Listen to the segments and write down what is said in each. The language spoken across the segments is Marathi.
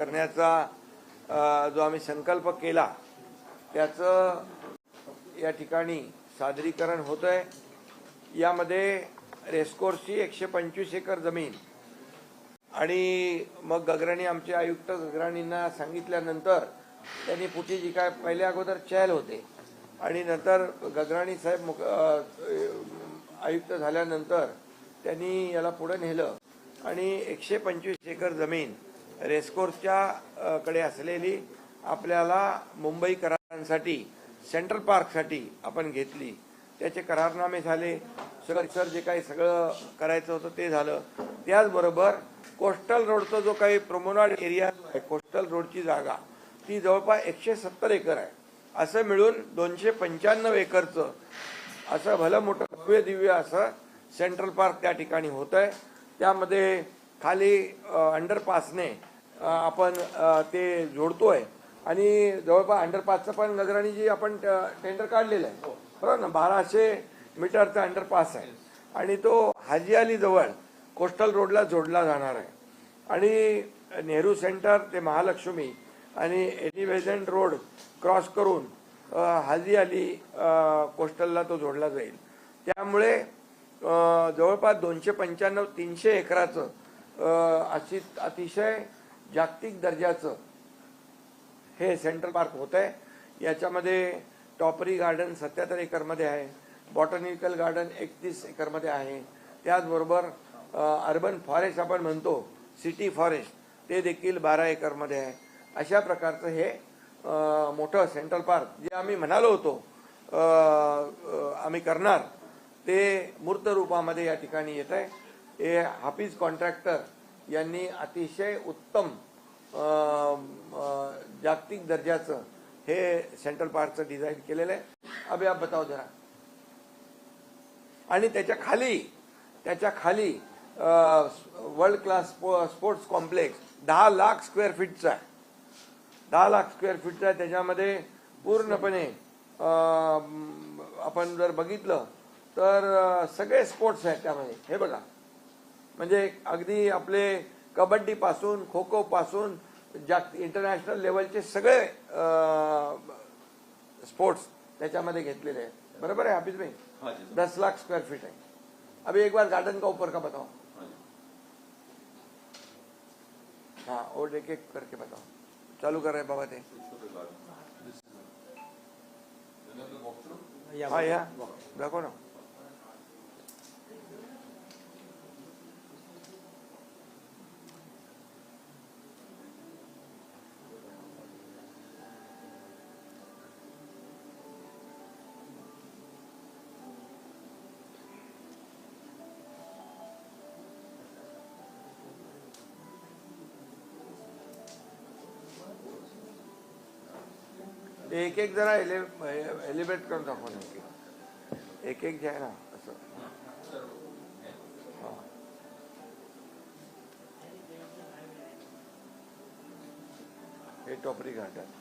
करण्याचा जो आम्ही संकल्प केला त्याचं या ठिकाणी सादरीकरण होतंय। यामध्ये रेसकोर्सची 125 एकर जमीन आणि मग गगराणी आमचे आयुक्त गगराणींना सांगितल्यानंतर त्यांनी पुढची जी काय पहिल्या अगोदर चहल होते आणि नंतर गगराणी साहेब आयुक्त झाल्यानंतर त्यांनी याला पुढे नेलं आणि 125 एकर जमीन रेसकोर्सच्या कडे असलेली आपल्याला मुंबईकरांसाठी सेंट्रल पार्कसाठी आपण घेतली। त्याचे करारनामे झाले, सर जे काही सगळं करायचं होतं ते झालं। त्याचबरोबर कोस्टल रोडचा जो काही प्रोमोनाड एरिया आहे, कोस्टल रोडची जागा ती जवळपास 170 एकर आहे। असं मिळून 295 एकरचं असं भलं मोठं भव्य दिव्य असं सेंट्रल पार्क त्या ठिकाणी होत आहे। त्यामध्ये खाली अंडरपासने आपण ते जोडतोय आणि जवळपास अंडरपासचं पण गगराणी आपण टेंडर काढलेलं आहे, बरोबर ना। 1200 मीटरचा अंडरपास आहे आणि तो हाजी अली जवळ कोस्टल रोडला जोडला जाणार आहे आणि नेहरू सेंटर ते महालक्ष्मी आणि एलिव्हेशन रोड क्रॉस करून हाजी अली कोस्टलला तो जोडला जाईल। त्यामुळे जवळपास 295-300 एकराचं अतिशय जागतिक दर्जाचं हे सेंट्रल पार्क होत आहे। याच्यामध्ये टॉपरी गार्डन 77 एकरमध्ये आहे, बॉटनिकल गार्डन 31 एकरमध्ये आहे, त्याचबरोबर अर्बन फॉरेस्ट आपण म्हणतो सिटी फॉरेस्ट ते देखील 12 एकरमध्ये आहे। अशा प्रकारचं हे मोठं सेंट्रल पार्क जे आम्ही म्हणालो होतो आम्ही करणार ते मूर्त रूपामध्ये या ठिकाणी येत आहे। हे हाफिज कॉन्ट्रॅक्टर यांनी अतिशय उत्तम जागतिक दर्जाचं हे सेंट्रल पार्कचं डिझाईन केलेलं आहे। अभी आप बताओ जरा। आणि त्याच्या खाली world class sports complex 10 lakh square फीटचा आहे, 10 लाख स्क्वेअर फीटचा आहे। त्याच्यामध्ये पूर्णपणे आपण जर बघितलं तर सगळे स्पोर्ट्स आहेत त्यामध्ये। हे बघा, म्हणजे अगदी आपले कबड्डी पासून खो खो पासून इंटरनॅशनल लेवलचे सगळे स्पोर्ट्स त्याच्यामध्ये घेतलेले आहेत, बरोबर है हाफिज भाई। 10 लाख स्क्वायर फीट है। अभी एक बार गार्डन का ऊपर का बताओ। हाँ, और एक एक करके बताओ। चालू कर रहे बाबा थे। हाँ या देखो ना। एक एक जरा एलिवेट करून दाखव ना, एक एक जे आहे ना असं। हे टॉपरी गार्डन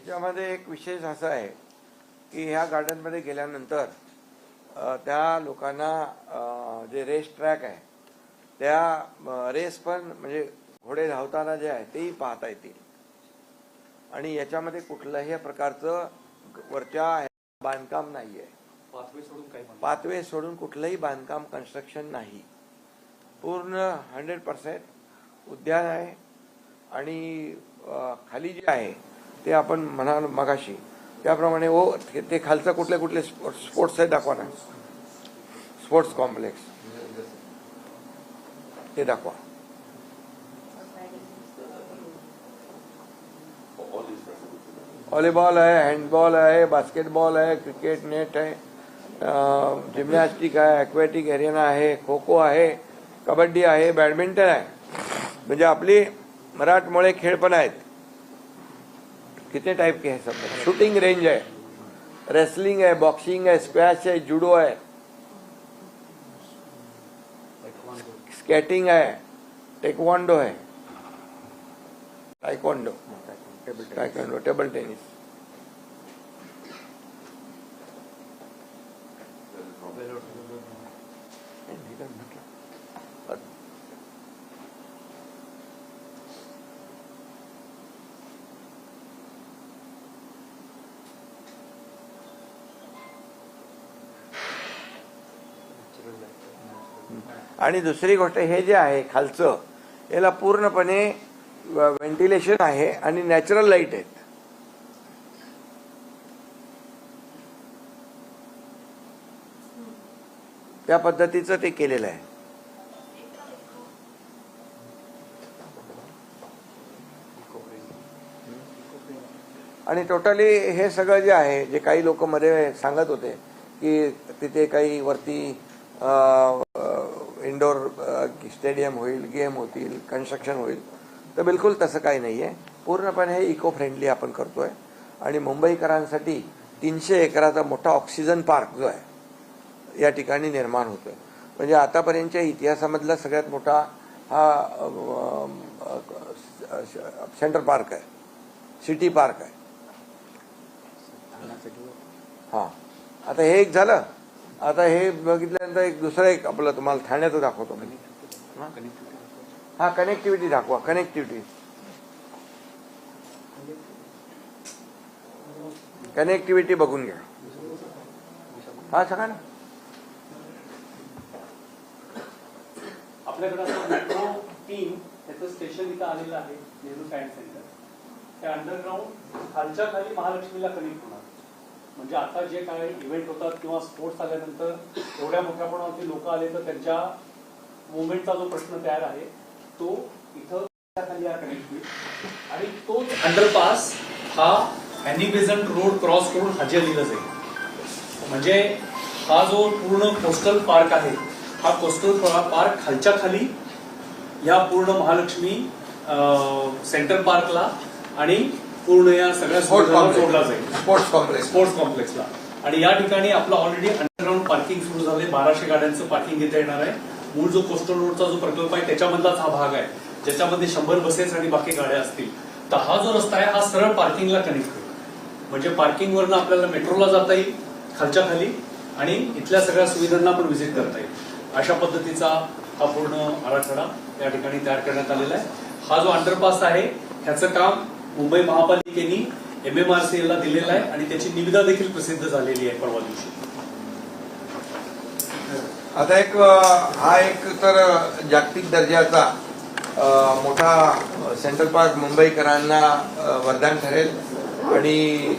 याच्यामध्ये एक विशेष असा आहे की ह्या गार्डनमध्ये गेल्यानंतर त्या लोकांना जे रेस ट्रॅक आहे त्या रेस पण म्हणजे घोडे धावताना जे आहे तेही पाहता येतील आणि याच्यामध्ये कुठल्याही प्रकारचं वरच्या बांधकाम नाही आहे. पाथवे सोडून कुठलंही बांधकाम कन्स्ट्रक्शन नाही. पूर्ण 100% उद्यान आहे आणि खाली जे आहे ते आपण म्हणाल मगाशी त्याप्रमाणे ते खालचं कुठले कुठले स्पोर्ट्स आहे दाखवा ना. स्पोर्ट्स कॉम्प्लेक्स ते दाखवा. व्हॉलीबॉल आहे, हँडबॉल आहे, बास्केटबॉल आहे, क्रिकेट नेट आहे, जिम्नॅस्टिक आहे, ॲक्वॅटिक एरिना आहे, खो खो आहे, कबड्डी आहे, बॅडमिंटन आहे. म्हणजे आपली मराठमोळे खेळ पण आहेत. कितने टाइप के हैं सब. शूटिंग रेंज है, रेसलिंग है, बॉक्सिंग है, स्क्वैश है, जूडो है, स्केटिंग है, टेक्वांडो है, टाइकोंडो, टेबल टेनिस. आणि दुसरी गोष्ट हे जे आहे खालचं याला पूर्णपणे व्हेंटिलेशन आहे आणि नॅचरल लाईट आहेत. त्या पद्धतीचं ते केलेलं आहे. आणि टोटली हे सगळं जे आहे जे काही लोक मध्ये सांगत होते की तिथे काही वरती इंडोर स्टेडियम होईल, गेम होतील, कन्स्ट्रक्शन होईल, तर बिलकुल तसं काही नाही आहे. पूर्णपणे हे इको फ्रेंडली आपण करतोय आणि मुंबईकरांसाठी 300 एकराचा मोठा ऑक्सिजन पार्क जो आहे या ठिकाणी निर्माण होतोय. म्हणजे आतापर्यंतच्या इतिहासामधला सगळ्यात मोठा हा सेंट्रल पार्क आहे, सिटी पार्क आहे. हां, आता हे एक झालं. आता हे बघितल्यानंतर एक दुसरं एक आपलं तुम्हाला ठाण्याचं दाखवतो. हा, कनेक्टिव्हिटी दाखवा. कनेक्टिव्हिटी बघून घ्या. हा सांगा ना. आपल्याकडे असं मेट्रो 3 याचं स्टेशन इथं आलेलं आहे, नेहरू सायन्स सेंटर. त्या अंडरग्राऊंड खालच्या खाली महालक्ष्मीला कनेक्ट होणार. म्हणजे आता जे काय इव्हेंट होतात किंवा स्पोर्ट्स आल्यानंतर एवढ्या मोठ्या प्रमाणावरती लोक आले तर त्यांच्या मुवमेंटचा जो प्रश्न तयार आहे तो इथं खाली कनेक्ट होईल. आणि तोच अंडरपास हा अॅनी बेझंट रोड क्रॉस करून हजेलीला जाईल. म्हणजे हा जो पूर्ण कोस्टल पार्क आहे हा कोस्टल पार्क खालच्या खाली या पूर्ण महालक्ष्मी सेंट्रल पार्कला आणि पूर्ण या सगळ्या जोडला जाईल स्पोर्ट्स कॉम्प्लेक्सला. आणि या ठिकाणी आपलं ऑलरेडी अंडरग्राऊंड पार्किंग सुरू झाले. 1200 गाड्यांचं पार्किंग इथे येणार आहे. मूळ जो कोस्टल रोडचा जो प्रकल्प आहे त्याच्यामधलाच हा भाग आहे ज्याच्यामध्ये 100 बसेस आणि बाकी गाड्या असतील. तर हा जो रस्ता आहे हा सरळ पार्किंगला कनेक्ट होईल. म्हणजे पार्किंगवरनं आपल्याला मेट्रोला जाता येईल खालच्या खाली आणि इथल्या सगळ्या सुविधांना पण व्हिजिट करता येईल. अशा पद्धतीचा हा पूर्ण आराखडा या ठिकाणी तयार करण्यात आलेला आहे. हा जो अंडरपास आहे ह्याचं काम मुंबई महापालिकेने MMRCL ला दिलेला आहे आणि त्याची निविदा देखील प्रसिद्ध झालेली आहे परवा दिवशी. आता हा एक तर जागतिक दर्जाचा मोठा सेंट्रल पार्क मुंबईकरांना वरदान ठरेल आणि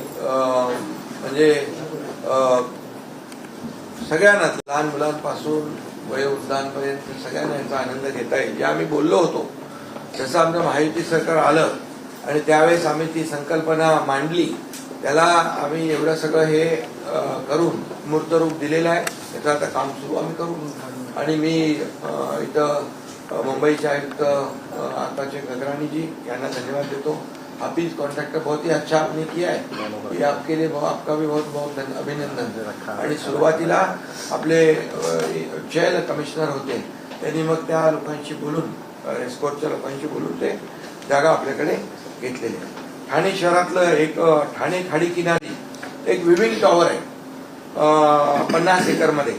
म्हणजे सगळ्यांना लहान मुलांपासून वयोवृद्धांपर्यंत सगळ्यांना याचा आनंद घेता येईल. जे आम्ही बोललो होतो जसं आमचं महायुती सरकार आलं आणि त्यावेळेस आम्ही ती संकल्पना मांडली, त्याला आम्ही एवढं सगळं हे करून मूर्तरूप दिलेलं आहे. त्याचं आता काम सुरू आम्ही करू. आणि मी इथं मुंबईचे आयुक्त आताचे गगराणी जी यांना धन्यवाद देतो. हाफिज कॉन्ट्रॅक्टर बहुत ही अच्छा आपने किया है, ये आपके लिए आपका भी बहुत बहुत अभिनंदन. आणि सुरुवातीला आपले जेल कमिशनर होते त्यांनी मग त्या लोकांशी बोलून रेस्कोर्टच्या लोकांशी बोलून ते जागा आपल्याकडे घेतलेली आहे. ठाणे शहरातलं एक ठाणे खाडी किनारी एक विविंग टॉवर आहे 50 एकरमध्ये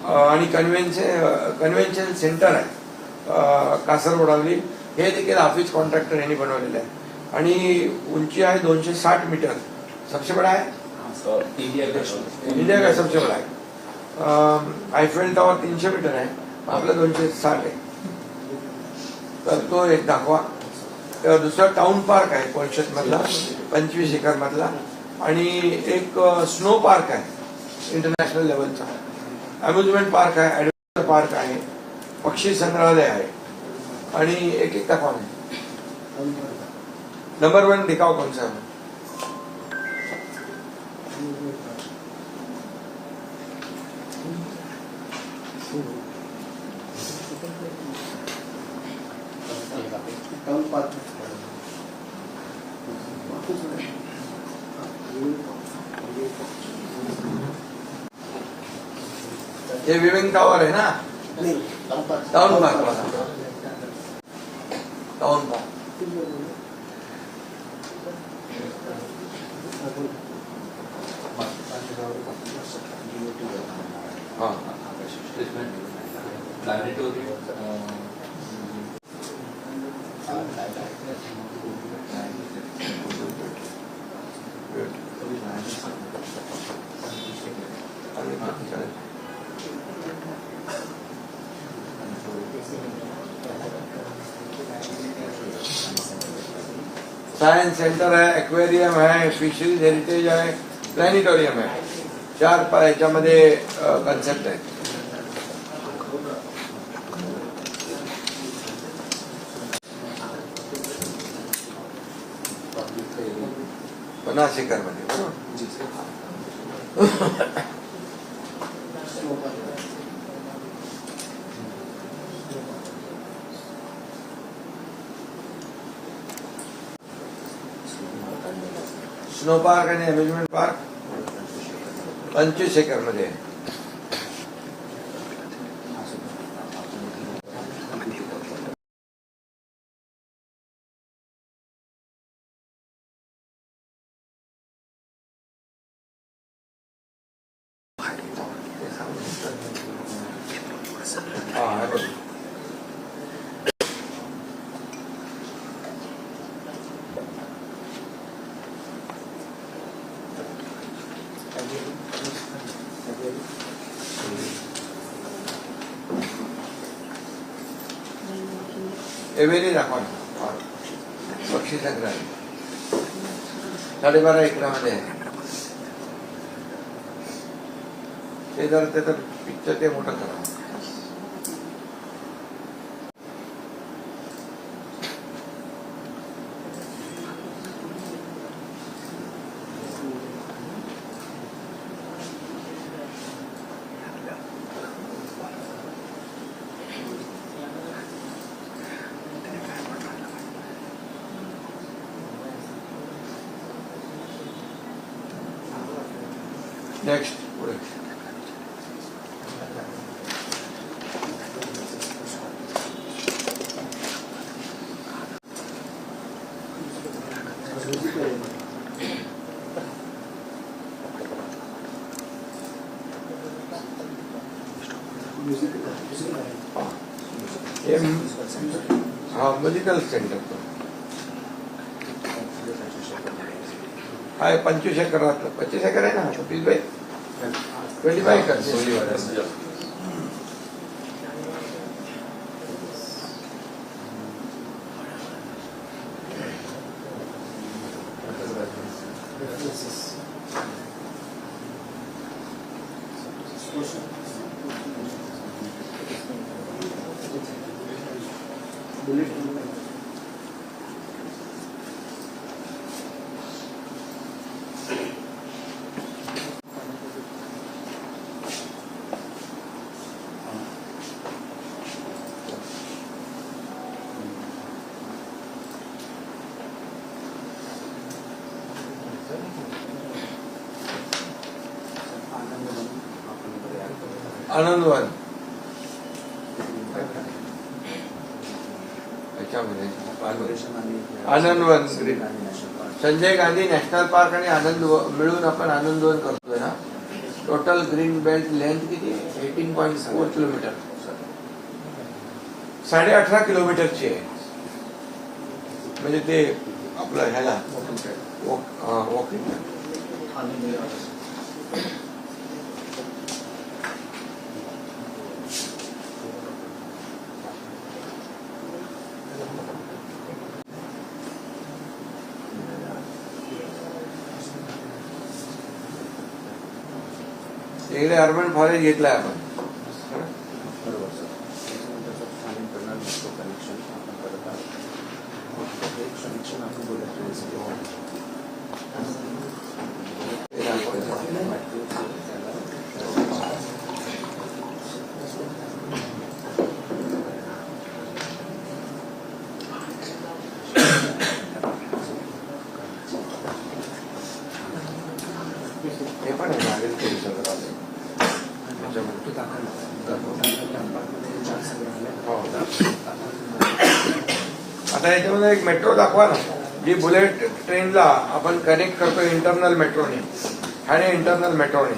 आणि कन्व्हेन्शन सेंटर आहे कासरगोडावली. हे देखील ऑफिस कॉन्ट्रॅक्टर यांनी बनवलेलं आहे आणि उंची आहे 260 मीटर. सबसे बड़ा है इंडिया का सबसे बड़ा है. आयफेल टॉवर 300 मीटर आहे, आपलं 260 आहे. तर तो एक दाखवा. दुसरा टाउन पार्क आहे कोलशेत मधला 25 एकर मधला आणि एक स्नो पार्क आहे इंटरनॅशनल लेवलचा. अम्युजमेंट पार्क आहे, ऍडव्हेंचर पार्क आहे, पक्षी संग्रहालय आहे आणि एक दाखवा. नंबर 1 दिखाओ कौन सा है. ये विविंग टावर है ना, टाउन पार्क वाला. टाउन पार्क हाँ साइंस सेंटर है, एक्वेरियम है, फिशरीज हेरिटेज है, प्लॅनेटोरियम है. 4 याच्यामध्ये कन्सेप्ट आहे. पन्नास एकर मध्ये स्नो पार्क आणि अम्युजमेंट पार्क 25 एकर मध्ये. एवेरी दाखवा. पक्षी संग्रहालय 12.5 एकरामध्ये आहे. ते जर पिक्चर ते मोठं करा. नेक्स्ट पुढे हाँ म्युझिकल सेंटर तो आहे 25 एकरात. 25 एकर आहे ना 25 एकर. आनंदवन याच्यामध्ये आनंदवन संजय गांधी नॅशनल पार्क आणि आनंद मिळून आपण आनंदवन करतोय ना. टोटल ग्रीन बेल्ट लेंथ किती आहे? 18.4 किलोमीटर, 18.5 किलोमीटरची आहे. म्हणजे ते आपलं ह्याला वॉकिंग. इकडे अर्बन फॉरेस्ट घेतलाय आपण. बरोबर सर. त्याच्यानंतर स्थानिक करणार कनेक्शन आपण करत आहोत. एक कनेक्शन आपण बोलत हे पण आहे मागेल करू शकत आले. आता याच्यामध्ये एक मेट्रो दाखवा ना, जी बुलेट ट्रेनला आपण कनेक्ट करतो इंटरनल मेट्रोने, ठाणे इंटरनल मेट्रोने.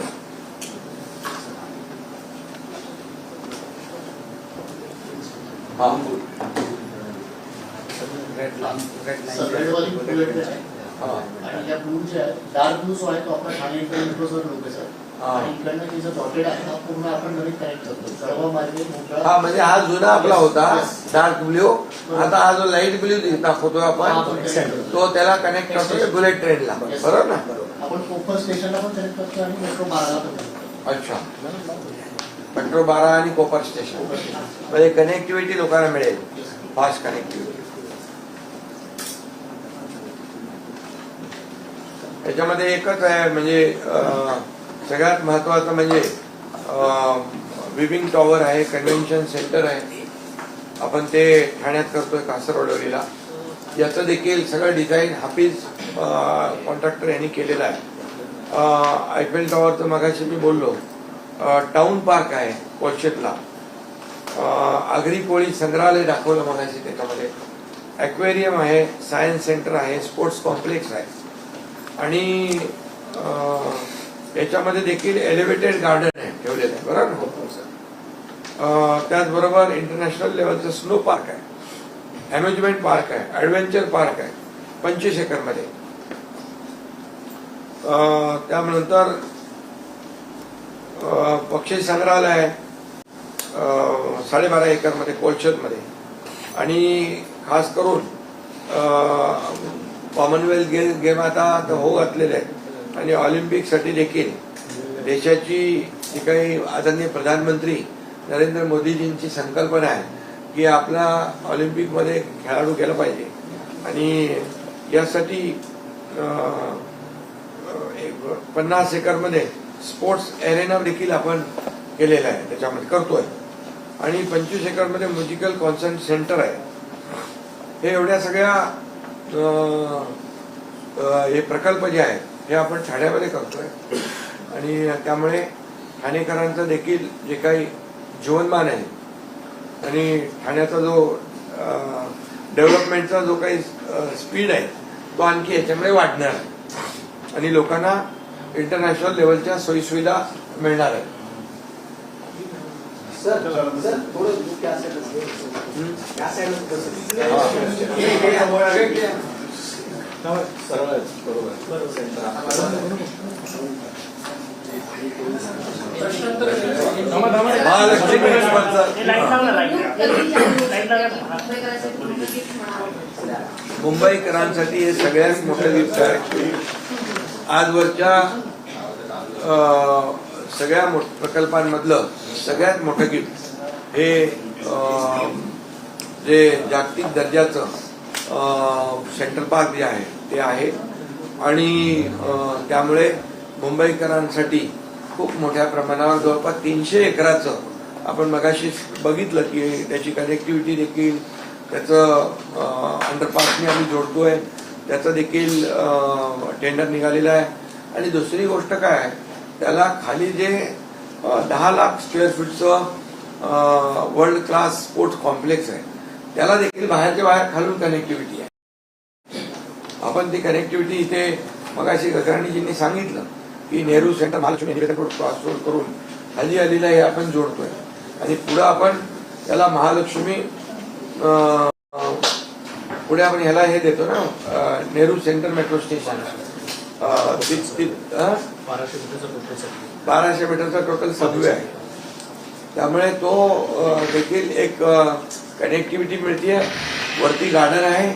आणि या ब्लू जे आहे डार्क ब्लू जो आहे तो आपला ठाणे इंटरनेटवर लोक सर. आणि इकडनं की जो डॉटेड आहे ना पूर्ण आपण नवीन कनेक्ट करतो. जळगाव मार्गे मोकळा. हा म्हणजे हा जुना आपला होता डार्क ब्ल्यू. आता हा जो लाईट ब्ल्यू दाखवतोय आपण तो त्याला कनेक्ट करतोय बुलेट ट्रेनला. बरोबर ना. आपण कोपर स्टेशनला पण कनेक्ट करतो आणि मेट्रो 12ला पण connect करतो. अच्छा. मेट्रो 12 आणि कोपर स्टेशन म्हणजे कनेक्टिव्हिटी लोकांना मिळेल, फास्ट कनेक्टिव्हिटी. त्याच्यामध्ये एकच आहे म्हणजे सगळ्यात महत्वाचं म्हणजे विविंग टॉवर आहे, कन्व्हेन्शन सेंटर आहे. आपण ते ठाण्यात करतोय कासरवाडीला. याचं देखील सगळं डिझाईन हाफिज कॉन्ट्रॅक्टर यांनी केलेलं आहे. आयफेल टॉवरचं मगाशी मी बोललो. टाउन पार्क आहे कोलशेतला. आगरी कोळी संग्रहालय दाखवलं मगाशी. त्याच्यामध्ये ॲक्वेरियम आहे, सायन्स सेंटर आहे, स्पोर्ट्स कॉम्प्लेक्स आहे आणि याच्यामध्ये देखील एलिव्हेटेड गार्डन आहे ठेवलेलं आहे. बरोबर ना. त्याचबरोबर इंटरनॅशनल लेवलचं स्नो पार्क आहे, अम्युजमेंट पार्क आहे, ॲडव्हेंचर पार्क आहे 25 एकरमध्ये. त्यानंतर पक्षी संग्रहालय आहे 12.5 एकरमध्ये कोलशेतमध्ये. आणि खास करून कॉमनवेल्थ गेम आता होऊ घातलेले आहेत आणि ऑलिम्पिकसाठी देखील देशाची जी काही आदरणीय प्रधानमंत्री नरेंद्र मोदीजींची संकल्पना आहे की आपला ऑलिम्पिकमध्ये खेळाडू गेला पाहिजे. आणि यासाठी 50 एकरमध्ये स्पोर्ट्स एरेना देखील आपण केलेला आहे, त्याच्यामध्ये करतोय. आणि 25 एकरमध्ये म्युझिकल कॉन्सर्ट सेंटर आहे. हे एवढ्या सगळ्या हे प्रकल्प जे आहेत हे आपण ठाण्यामध्ये करतोय. आणि त्यामुळे ठाणेकरांचं देखील जे काही जीवनमान आहे आणि ठाण्याचा जो डेव्हलपमेंटचा जो काही स्पीड आहे तो आणखी याच्यामुळे वाढणार आहे आणि लोकांना इंटरनॅशनल लेवलच्या सोयीसुविधा मिळणार आहे. मुंबईकरांसाठी हे सगळ्यात मोठं गिफ्ट आहे. आजवरच्या सगळ्या प्रकल्पांमधलं सगळ्यात मोठं गिफ्ट हे जे जागतिक दर्जाचं सेंट्रल पार्क जे आहे ते आहे. आणि त्यामुळे मुंबईकरांसाठी खूप मोठ्या प्रमाणावर जवळपास 300 एकराचं आपण मगाशी बघितलं की त्याची कनेक्टिव्हिटी देखील त्याचं अंडरपासने आम्ही जोडतोय. त्याचं देखील टेंडर निघालेलं आहे. आणि दुसरी गोष्ट काय आहे, त्याला खाली जे 10 लाख स्क्वेअर फीटचं वर्ल्ड क्लास स्पोर्ट्स कॉम्प्लेक्स आहे त्याला देखील बाहेरच्या बाहेर खालून कनेक्टिव्हिटी आहे. आपण ती कनेक्टिव्हिटी इथे मगाशी गजराणीजींनी सांगितलं की Nehru centre Mahalakshmi cross road करून हल्ली अलीला हे आपण जोडतोय आणि पुढे आपण त्याला महालक्ष्मी पुढे आपण ह्याला हे देतो ना नेहरू सेंटर मेट्रो स्टेशन 1200 मीटरचा टोटल सबवे आहे. त्यामुळे तो देखील एक कनेक्टिव्हिटी मिळते. वरती गार्डन आहे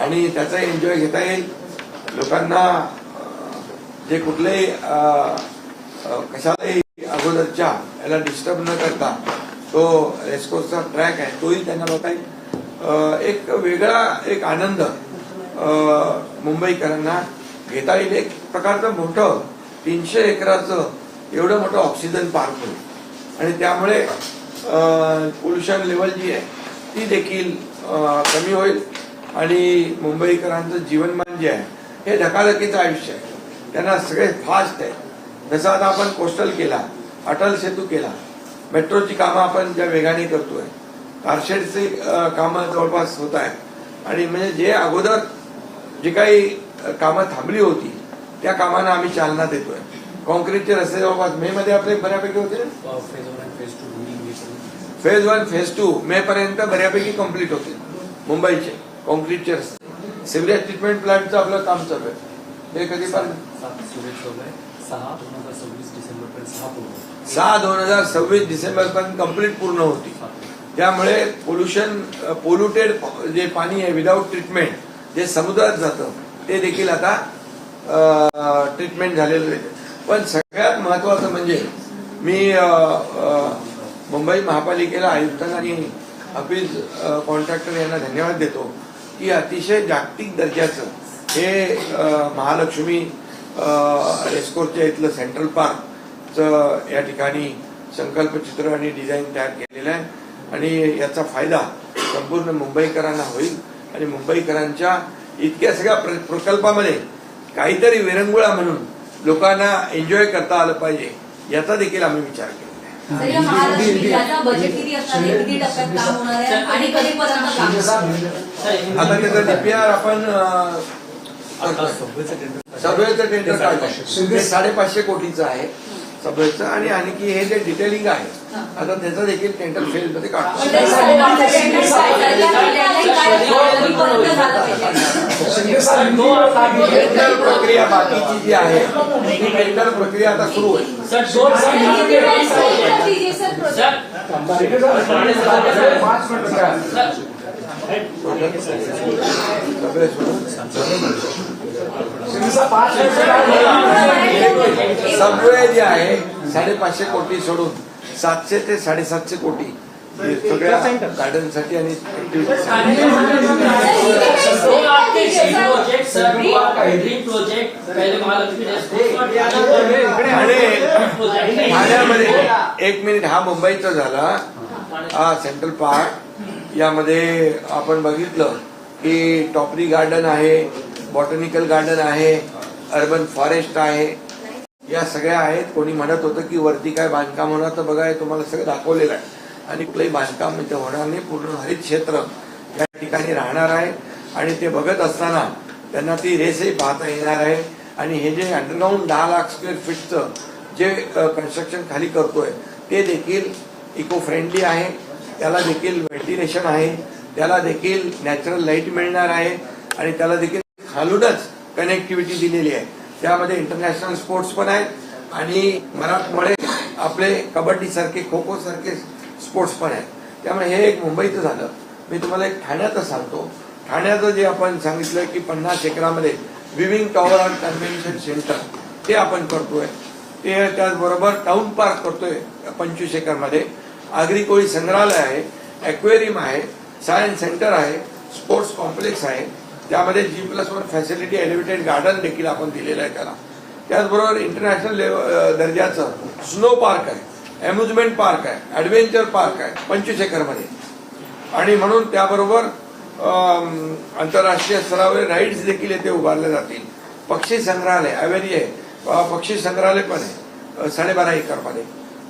आणि त्याचा एन्जॉय घेता येईल. लोकांना जे कुठलेही कशालाही अगोदरच्या याला डिस्टर्ब न करता तो रेसकोर्सचा ट्रॅक आहे तोही त्यांना बघता येईल. एक वेगळा एक आनंद मुंबईकरांना घेता येईल. एक प्रकारचं मोठं 300 एकराचं एवढं मोठं ऑक्सिजन पार्क होईल आणि त्यामुळे पोल्युशन लेवल जी आहे ती देखील कमी होईल आणि मुंबईकरांचं जीवनमान जे आहे हे धकाधकीचं आयुष्य आहे. त्यांना सगळे फास्ट आहे. जसं आता आपण कोस्टल केला, अटल सेतू केला, मेट्रोची कामं आपण ज्या वेगाने करतोय, कारशेडची कामं जवळपास होत आहेत आणि म्हणजे जे अगोदर जी काही कामं थांबली होती त्या कामांना आम्ही चालना देतोय. कॉन्क्रीटचे रस्ते जवळपास मे मध्ये आपले बऱ्यापैकी होते. फेज 1 फेज 2 मे पर्यंत बऱ्यापैकी कंप्लीट होते मुंबईचे कॉन्क्रीटचे रस्ते. सिव्हरेज ट्रीटमेंट प्लांटचं आपलं काम चालू आहे. हे कधी पण 6/2026 डिसेंबर पर्यंत कंप्लीट पूर्ण होती. त्यामुळे पोल्युटेड जे पाणी आहे विदाऊट ट्रीटमेंट जे समुद्रात जातं ते देखील आता ट्रीटमेंट झालेलं आहे. पण सगळ्यात महत्वाचं म्हणजे मी मुंबई महापालिकेला आयुक्तांना आणि हफीज कॉन्ट्रॅक्टर यांना धन्यवाद देतो की अतिशय जागतिक दर्जाचं हे महालक्ष्मी रेस्कोर्सच्या इथलं सेंट्रल पार्कचं या ठिकाणी संकल्पचित्र आणि डिझाईन तयार केलेलं आहे आणि याचा फायदा संपूर्ण मुंबईकरांना होईल आणि मुंबईकरांच्या इतक्या सगळ्या प्रकल्पामध्ये काहीतरी विरंगुळा म्हणून लोकांना एन्जॉय करता आलं पाहिजे याचा देखील आम्ही विचार केला. बजेट किती असणार आहे, किती टप्प्यात काम होणार आहे आणि कधीपर्यंत काम? आता त्याचं डीपीआर आपण सबवेचं टेंडर काढलंय. ते 550 कोटीचं आहे सबवेचं आणि आणखी हे जे डिटेलिंग आहे आता त्याचं देखील टेंडर फेज मध्ये काढतो. टेंडर प्रक्रिया बाकीची जी आहे ती टेंडर प्रक्रिया आता सुरू होईल. सबवे जे आहे 550 कोटी सोडून 700 ते 750 कोटी सगळ्या गार्डनसाठी आणि ठाण्यामध्ये 1 मिनिट हा मुंबईचा झाला. हा सेंट्रल पार्क यामध्ये आपण बघितलं की टॉपरी गार्डन आहे, बॉटनिकल गार्डन आहे, अर्बन फॉरेस्ट आहे, या सगळ्या आहेत. कोणी म्हणत होतं की वरती काय बांधकाम होणार तर बघा तुम्हाला सगळं दाखवलेलं आहे आणि कुठलंही बांधकाम इथं होणार नाही. पूर्ण हरित क्षेत्र या ठिकाणी राहणार आहे आणि ते बघत असताना त्यांना ती रेसही पाहता येणार आहे. आणि हे जे अंडरग्राऊंड 10 लाख स्क्वेअर फीटचं जे कन्स्ट्रक्शन खाली करतोय ते देखील इको फ्रेंडली आहे. त्याला देखील व्हेंटिलेशन आहे, त्याला देखील नॅचरल लाईट मिळणार आहे आणि त्याला देखील खालूनच कनेक्टिव्हिटी दिलेली आहे. त्यामध्ये इंटरनॅशनल स्पोर्ट्स पण आहेत आणि मराठमोळे आपले कबड्डी सारखे खो खो सारखे स्पोर्ट्स पण आहेत. त्यामुळे हे एक मुंबईचं झालं. मी तुम्हाला एक ठाण्याचं सांगतो. ठाण्याचं जे आपण सांगितलं की 50 एकरामध्ये viewing tower and convention centre ते आपण करतोय. ते त्याचबरोबर टाउन पार्क करतोय 25 एकरमध्ये. आगरी कोळी संग्रहालय आहे, ॲक्वेरियम आहे, सायन्स सेंटर आहे, स्पोर्ट्स कॉम्प्लेक्स आहे. त्यामध्ये G+1 फॅसिलिटी एलिव्हेटेड गार्डन देखील आपण दिलेलं आहे त्याला. त्याचबरोबर इंटरनॅशनल दर्जाचं स्नो पार्क आहे, अम्युजमेंट पार्क आहे, ॲडव्हेंचर पार्क आहे 25 एकरमध्ये. आणि म्हणून त्याबरोबर आंतरराष्ट्रीय स्तरावर राईड्स देखील येथे उभारले जातील. पक्षी संग्रहालय अवेरी आहे, पक्षी संग्रहालय पण आहे 12.5 एकरमध्ये.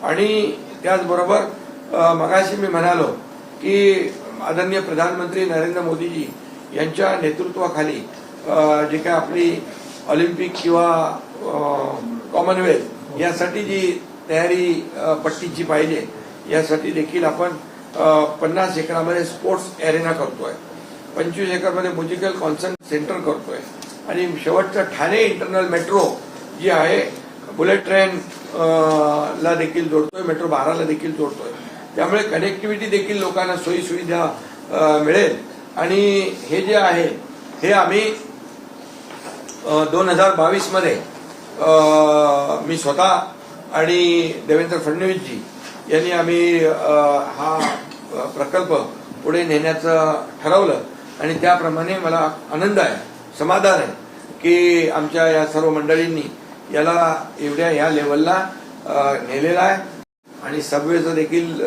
आणि त्याचबरोबर मगाशी मी म्हणालो की आदरणीय प्रधानमंत्री नरेंद्र मोदीजी यांच्या नेतृत्वाखाली जे काय आपली ऑलिम्पिक किंवा कॉमनवेल्थ यासाठी जी तयारी पट्टीची पाहिजे यासाठी देखील आपण 50 एकरामध्ये स्पोर्ट्स एरेना करतोय, 25 एकरमध्ये म्युझिकल कॉन्सर्ट सेंटर करतोय आणि शेवटचं ठाणे इंटरनल मेट्रो जी आहे बुलेट ट्रेन ला देखील जोडतोय, मेट्रो 12ला देखील जोडतोय. त्यामुळे कनेक्टिव्हिटी देखील लोकांना सोयी सुविधा मिळेल. आणि हे जे आहे हे आम्ही 2022 मध्ये मी स्वतः आणि देवेंद्र फडणवीसजी यांनी आम्ही हा प्रकल्प पुढे नेण्याचं ठरवलं आणि त्याप्रमाणे मला आनंद आहे, समाधान आहे की आमच्या या सर्व मंडळींनी याला एवढ्या या लेवलला नेलेला आहे आणि सबवेचं देखील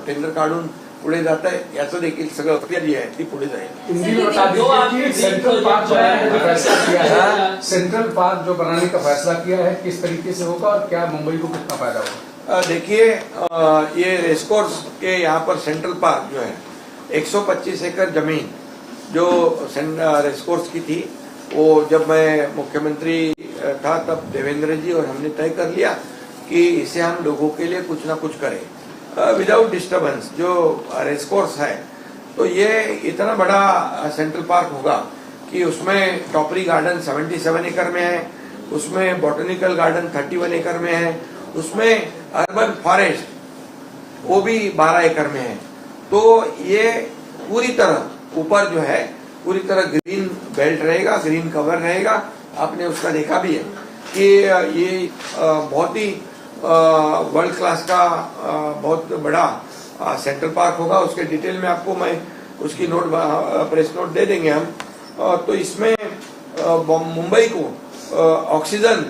टेंडर काढून पुढे जात आहे. याचं देखील सगळं प्रक्रिया जी आहे ती पुढे जाईल. सेंट्रल पार्क बनाने का फैसला किया है, सेंट्रल पार्क जो बनाने का फैसला किया है किस तरीके से होगा और क्या मुंबई को कितना फायदा होगा? देखिए ये रेसकोर्स के यहाँ पर सेंट्रल पार्क जो है 125 एकड़ जमीन जो रेसकोर्स की थी वो जब मैं मुख्यमंत्री था तब देवेंद्र जी और हमने तय कर लिया कि इसे हम लोगों के लिए कुछ ना कुछ करें विदाउट डिस्टर्बेंस. जो रेसकोर्स है तो ये इतना बड़ा सेंट्रल पार्क होगा कि उसमें टॉपरी गार्डन 77 एकड़ में है, उसमें बॉटनिकल गार्डन 31 एकड़ में है, उसमें अर्बन फॉरेस्ट वो भी 12 एकड़ में है. तो ये पूरी तरह ऊपर जो है पूरी तरह ग्रीन बेल्ट रहेगा, ग्रीन कवर रहेगा. आपने उसका देखा भी है कि ये बहुत ही वर्ल्ड क्लास का बहुत बड़ा सेंट्रल पार्क होगा. उसके डिटेल में आपको मैं उसकी नोट प्रेस नोट दे देंगे हम. तो इसमें मुंबई को ऑक्सीजन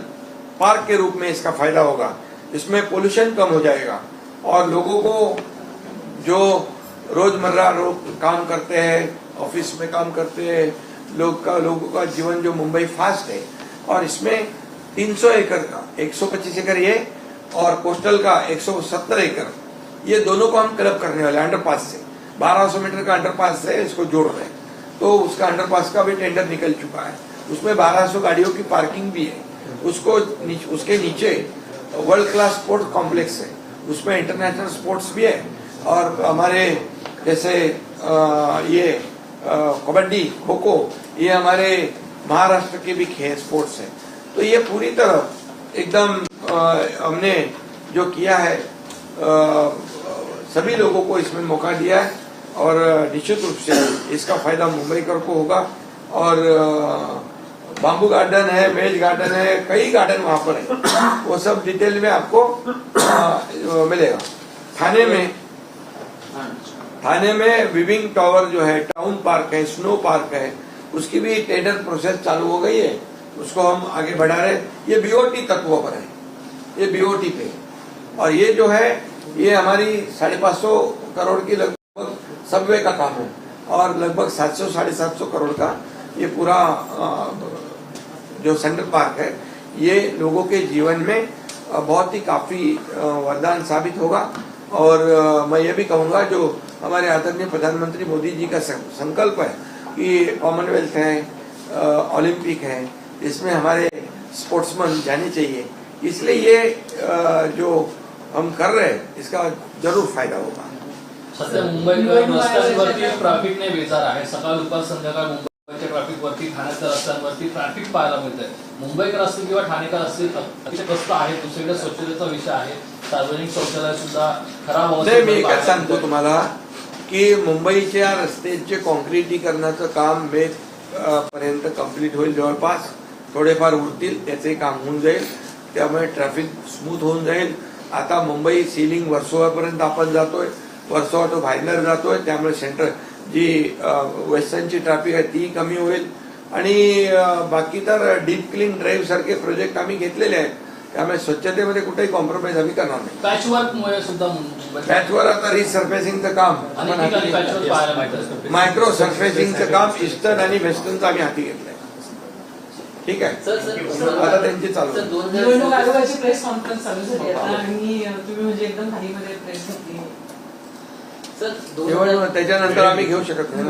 पार्क के रूप में इसका फायदा होगा. इसमें पोल्यूशन कम हो जाएगा और लोगों को जो रोजमर्रा लोग काम करते हैं, ऑफिस में काम करते हैं, लोगों का जीवन जो मुंबई फास्ट है और इसमें 300 एकड़ का 125 एकड़ ये और कोस्टल का 170 एकड़ ये दोनों को हम क्लब करने वाले अंडरपास से 1200 मीटर का अंडरपास से इसको जोड़ रहे हैं. तो उसका अंडरपास का भी टेंडर निकल चुका है. उसमें 1200 गाड़ियों की पार्किंग भी है. उसके नीचे वर्ल्ड क्लास स्पोर्ट्स कॉम्प्लेक्स है, उसमें इंटरनेशनल स्पोर्ट्स भी है और हमारे जैसे ये कबड्डी, खो खो ये हमारे महाराष्ट्र के भी खेल स्पोर्ट्स है. तो ये पूरी तरह एकदम हमने जो किया है सभी लोगों को इसमें मौका दिया है और निश्चित रूप से इसका फायदा मुंबईकर को होगा. और बाम्बू गार्डन है, मेज गार्डन है, कई गार्डन वहां पर है, वो सब डिटेल में आपको मिलेगा. थाने में विविंग टावर जो है, टाउन पार्क है, स्नो पार्क है, उसकी भी टेंडर प्रोसेस चालू हो गई है. उसको हम आगे बढ़ा रहे. ये बीओटी तत्वों पर है, ये बीओटी पे. और ये जो है ये हमारी 550 करोड़ की लगभग सबवे का काम है और लगभग 700-750 करोड़ का ये पूरा जो सेंट्रल पार्क है ये लोगों के जीवन में बहुत ही काफी वरदान साबित होगा. और मैं ये भी कहूँगा जो हमारे आदरणीय प्रधानमंत्री मोदी जी का संकल्प है कि कॉमनवेल्थ है, ओलंपिक है, इसमें हमारे स्पोर्ट्समैन जाने चाहिए. इसलिए ये जो हम कर रहे हैं इसका जरूर फायदा होगा. सध्या मुंबईकर रस्त्यांवरती ट्रॅफिकने बेजार आहे. सकाळ दुपार संध्याकाळ मुंबईच्या ट्रॅफिकवरती, ठाण्याच्या रस्त्यांवरती ट्रॅफिक पाहायला मिळतंय. मुंबईकर असतील किंवा ठाणेकर असतील अतिशय कष्ट आहे. दुसरीकडे स्वच्छतेचा विषय आहे. सार्वजनिक शौचालय सुद्धा खराब नाही, मी एकच सांगतो तुम्हाला की मुंबईच्या रस्त्याचे कॉन्क्रिटीकरणाचं काम मे पर्यंत कंप्लीट होईल. जवळपास थोडेफार उरतील, त्याचे काम होऊन जाईल. त्यामुळे ट्रॅफिक स्मूथ होऊन जाईल. आता मुंबई सीलिंग वर्सोवापर्यंत आपण जातोय, वर्सोवा टू भाईंदर जातोय. त्यामुळे सेंट्रल जी वेस्टर्नची ट्रॅफिक आहे ती कमी होईल. आणि बाकी तर डीप क्लीन ड्राईव्ह सारखे प्रोजेक्ट आम्ही घेतलेले आहेत. त्यामुळे स्वच्छतेमध्ये कुठेही कॉम्प्रोमाइज आम्ही करणार नाही. पॅचवर्कमुळे सुद्धा पॅचवर आता रिसर्फेसिंगचं काम, मायक्रो सर्फेसिंगचं काम ईस्टर्न आणि वेस्टर्नचं आम्ही हाती घेतलंय. ठीक आहे, आता त्यांची चालू निवडणूक आयोगाची प्रेस कॉन्फरन्स चालू झाली आता आणि तुम्ही म्हणजे एकदम खालीमध्ये प्रेस घेतली. सर निवडणूक त्याच्यानंतर आम्ही घेऊ शकत नाही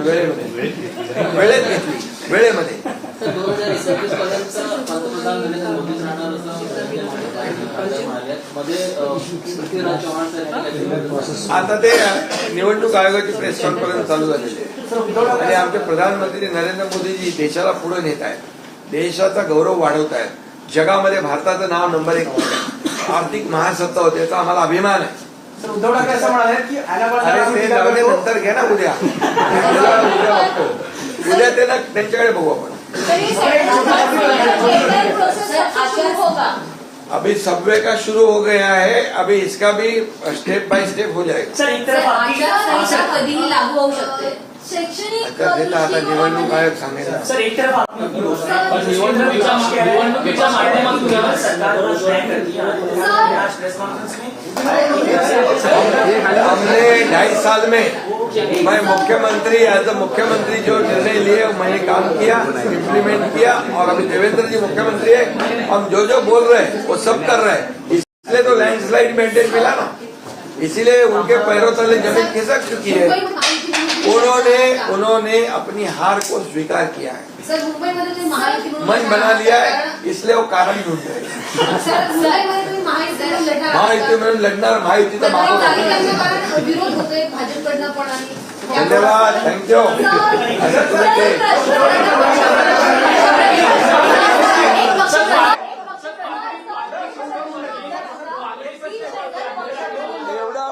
वेळेत घेतली वेळेमध्ये. 2029 पर्यंत पंतप्रधान नरेंद्र मोदीच राहणार असं मध्ये पृथ्वीराज चव्हाण साहेब आता ते निवडणूक आयोगाची प्रेस कॉन्फरन्स चालू झालेली आहे आणि आमचे प्रधानमंत्री नरेंद्र मोदीजी देशाला पुढे नेत आहेत, देशाचा गौरव वाढवत आहेत, जगामध्ये भारताचं नाव नंबर 1 आर्थिक महासत्ता होते, याचा आम्हाला अभिमान आहे. उद्धव ठाकरे असं म्हणाले की अरे ते जाऊ दे, नंतर घ्या ना उद्या उद्या त्यांच्याकडे बघू आपण. अभी सबवे का शुरू हो गया है, अभी इसका भी स्टेप बाय स्टेप हो जाएगा. सर एक तरफ आपकी आचारसंहिता कधीही लागू होऊ शकते. आता देता आता निवडणूक आयोग सांगेल. सर एक तरफ आपकी निवडणुकीच्या माध्यमातून सरकार न्याय करती है आज प्रेस कॉन्फ्रेंस में हमने 2.5 साल में मैं मुख्यमंत्री एज अ मुख्यमंत्री जो निर्णय लिए मैंने काम किया, इम्प्लीमेंट किया और अभी देवेंद्र जी मुख्यमंत्री है, हम जो बोल रहे हैं वो सब कर रहे हैं. इसलिए तो लैंडस्लाइड मेंटेन मिला ना, इसीलिए उनके पैरों तले जमीन खिसक चुकी है. उन्होंने अपनी हार को स्वीकार किया है, सर मुंबईमध्ये तुम्ही महायुती मन बना लिया है, इसलिए वो कारण ढूंढ रहे हैं. सर मुंबईमध्ये तुम्ही महायुतीकडून लढणार आहात. महायुती म्हणून लढणार, महायुतीचा प्रत्येक मागोवा. नागरिकांना विरोध होतोय भाजपकडनं पण आणि धन्यवाद, थँक्यू. असं तुम्ही ते एवढा